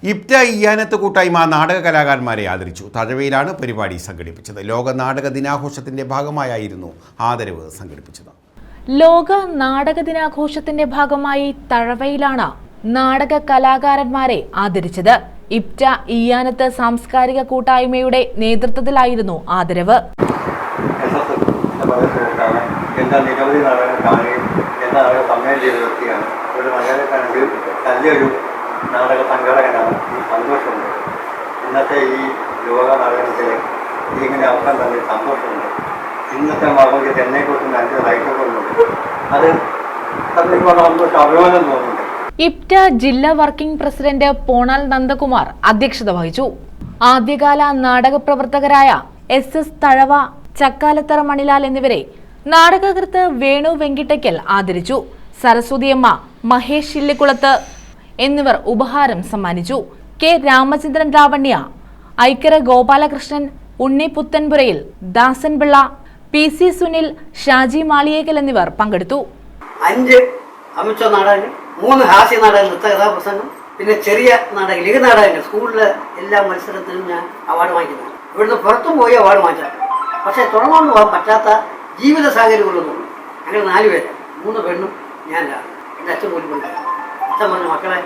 ഇപ്റ്റ ഇയാനത്ത് കൂട്ടായ്മ നാടക കലാകാരന്മാരെ ആദരിച്ചു. തഴവയിലാണ് പരിപാടി സംഘടിപ്പിച്ചത്. ലോക നാടക ദിനാഘോഷത്തിന്റെ ഭാഗമായായിരുന്നു ആദരവ് സംഘടിപ്പിച്ചത്. ലോക നാടക ദിനാഘോഷത്തിന്റെ ഭാഗമായി തഴവയിലാണ് നാടക കലാകാരന്മാരെ ആദരിച്ചത്. ഇപ്റ്റ ഇയാനത്ത് സാംസ്കാരിക കൂട്ടായ്മയുടെ നേതൃത്വത്തിലായിരുന്നു ആദരവ്. നാടക സംഘാടകനാണ്. ഈ സന്തോഷമുണ്ട്. ഇന്നത്തെ ഈ ലോക നാടകത്തിൽ ഇങ്ങനെ അവസരം തന്നെ സന്തോഷമുണ്ട്. ഇന്നത്തെ മകൾക്ക് എന്നെക്കുറിച്ച് നല്ല റൈറ്റുകളുണ്ട്. അത് സന്തോഷം, അഭിമാനം തോന്നുന്നുണ്ട്. ഇപ്റ്റ ജില്ലാ വർക്കിംഗ് പ്രസിഡന്റ് പോണാൽ നന്ദകുമാർ അധ്യക്ഷത വഹിച്ചു. ആദ്യകാല നാടക പ്രവർത്തകരായ SS തഴവ, ചക്കാലത്തറ മണിലാൽ എന്നിവരെ നാടകകൃത്ത് വേണു വെങ്കിട്ടയ്ക്കൽ ആദരിച്ചു. സരസ്വതിയമ്മ, മഹേഷ് ഇല്ലിക്കുളത്ത് എന്നിവർ ഉപഹാരം സമ്മാനിച്ചു. കെ രാമചന്ദ്രൻ ലാവണ്യ, ഐക്കര ഗോപാലകൃഷ്ണൻ, ഉണ്ണി പുത്തൻപുരയിൽ, ദാസൻ പിള്ള, PC സുനിൽ, ഷാജി മാളിയേക്കൽ എന്നിവർ പങ്കെടുത്തു. 5 അമിച്ച നാടകങ്ങൾ, 3 ഹാസ്യ നാടക നൃത്തകഥാപ്രസംഗം, പിന്നെ ചെറിയ നാടക ലഘു നാടകങ്ങൾ. സ്കൂളിലെ എല്ലാ മത്സരത്തിലും ഞാൻ അവാർഡ് വാങ്ങിക്കുന്നു. ഇവിടുന്ന് പുറത്തും പോയി അവാർഡ് വാങ്ങിച്ചാൽ, പക്ഷെ തുറന്നുകൊണ്ട് പോകാൻ പറ്റാത്ത ജീവിത സാഹചര്യങ്ങളൊന്നും. ഞങ്ങൾ 4 പേര്, 3 പെണ്ണും ഞാനാണ്. എൻ്റെ അച്ഛൻ പോലും പോയി. അച്ഛൻ പറഞ്ഞു, മക്കളെ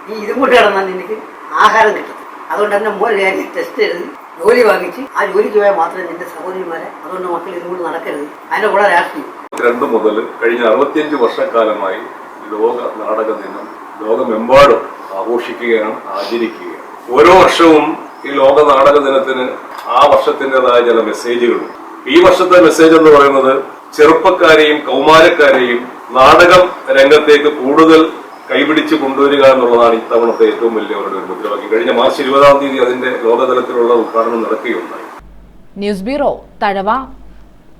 ഈ ഇതും കൊണ്ട് കിടന്നാൽ എനിക്ക് ആഹാരം കിട്ടും. അതുകൊണ്ട് തന്നെ മോനെ ടെസ്റ്റ് എഴുതി ജോലി വാങ്ങിച്ച് ആ ജോലിക്ക് പോയാൽ മാത്രമേ നിന്റെ സഹോദരിമാരെ, അതുകൊണ്ട് മക്കൾ ഇതുകൊണ്ട് നടക്കരുത്. അതിന്റെ കൂടെ രാഷ്ട്രീയം 2 മുതൽ കഴിഞ്ഞ 65 വർഷക്കാലമായി ലോക നാടക ദിനം ലോകമെമ്പാടും ആഘോഷിക്കുകയാണ്, ആചരിക്കുകയാണ്. ഓരോ വർഷവും ഈ ലോക നാടക ദിനത്തിന് ആ വർഷത്തിൻ്റെതായ ചില മെസ്സേജുകളുണ്ട്. ഈ വർഷത്തെ മെസ്സേജ് എന്ന് പറയുന്നത് ചെറുപ്പക്കാരെയും കൗമാരക്കാരെയും നാടകം രംഗത്തേക്ക് കൂടുതൽ കൈപിടിച്ച് കൊണ്ടുവരിക എന്നുള്ളതാണ് ഇത്തവണത്തെ ഏറ്റവും വലിയ അവരുടെ ഒരു മുദ്രാവാക്യം. കഴിഞ്ഞ മാർച്ച് 20-ാം തീയതി അതിന്റെ ലോകതലത്തിലുള്ള ഉദ്ഘാടനം നടക്കുകയുണ്ടായി. News bureau, Thazhava.